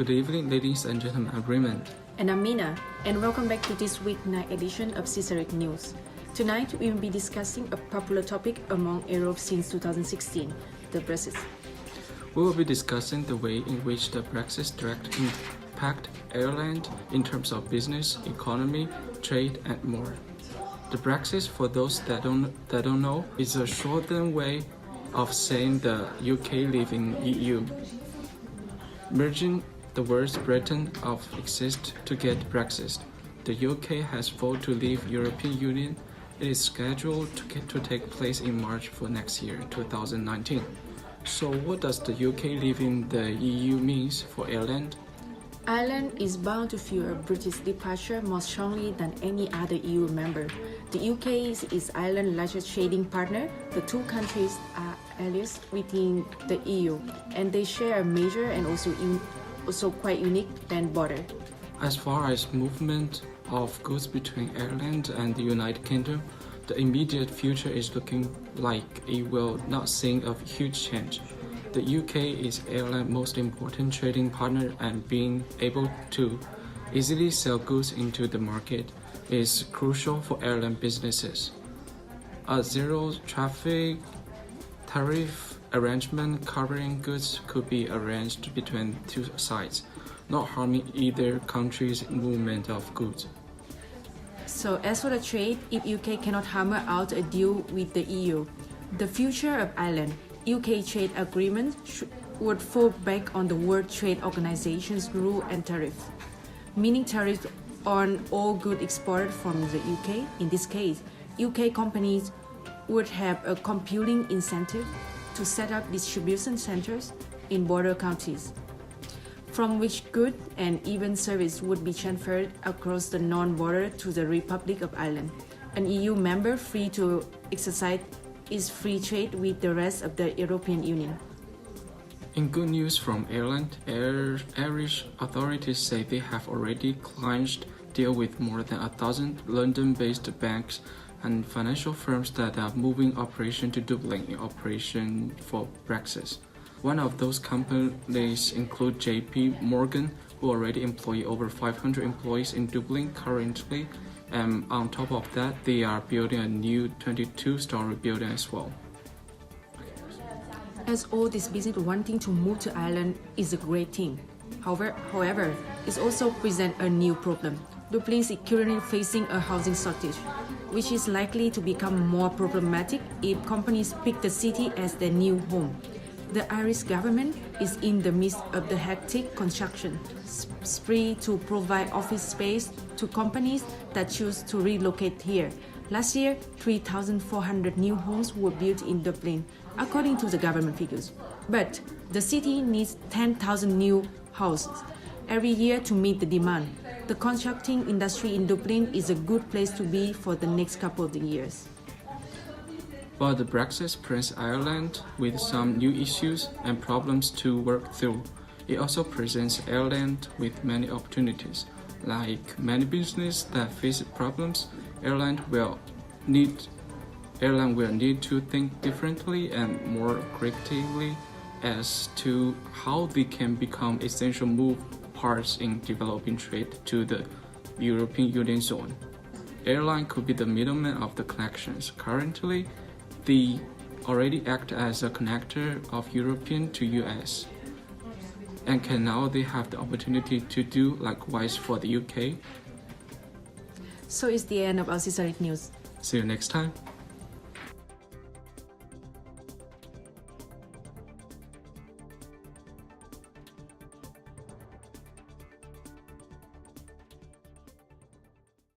Good evening, ladies and gentlemen. I'm Raymond. And I'm Mina, and welcome back to this weeknight edition of Caesaric News. Tonight, we will be discussing a popular topic among Europe since 2016, the Brexit. We will be discussing the way in which the Brexit directly impact Ireland in terms of business, economy, trade, and more. The Brexit, for those that don't know, is a shortened way of saying the UK leaving EU. Merging the words Britain of exist to get Brexit. The UK has voted to leave European Union. It is scheduled to take place in March for next year, 2019. So what does the UK leaving the EU means for Ireland? Ireland is bound to feel a British departure more strongly than any other EU member. The UK is Ireland's largest trading partner. The two countries are allies within the EU, and they share a major and also quite unique land border. As far as movement of goods between Ireland and the United Kingdom, the immediate future is looking like it will not see a huge change. The UK is Ireland's most important trading partner, and being able to easily sell goods into the market is crucial for Ireland businesses. A zero traffic tariff arrangement covering goods could be arranged between two sides, not harming either country's movement of goods. So as for the trade, if UK cannot hammer out a deal with the EU, the future of Ireland, UK trade agreement would fall back on the World Trade Organization's rule and tariff, meaning tariffs on all goods exported from the UK. In this case, UK companies would have a compelling incentive to set up distribution centers in border countries, from which goods and even service would be transferred across the non-border to the Republic of Ireland, an EU member free to exercise its free trade with the rest of the European Union. In good news from Ireland, Irish authorities say they have already clinched deal with more than 1,000 London-based banks and financial firms that are moving operation to Dublin in operation for Brexit. One of those companies include JP Morgan, who already employ over 500 employees in Dublin currently, and on top of that, they are building a new 22-story building as well. As all this business wanting to move to Ireland is a great thing. However, it also presents a new problem. Dublin is currently facing a housing shortage, which is likely to become more problematic if companies pick the city as their new home. The Irish government is in the midst of the hectic construction spree to provide office space to companies that choose to relocate here. Last year, 3,400 new homes were built in Dublin, according to the government figures. But the city needs 10,000 new houses every year to meet the demand. The constructing industry in Dublin is a good place to be for the next couple of years. But the Brexit presents Ireland with some new issues and problems to work through. It also presents Ireland with many opportunities. Like many businesses that face problems, Ireland will need to think differently and more creatively as to how they can become essential move parts in developing trade to the European Union zone. Ireland could be the middleman of the connections. Currently, they already act as a connector of European to US, and they have the opportunity to do likewise for the UK. So it's the end of our Caesaric News. See you next time.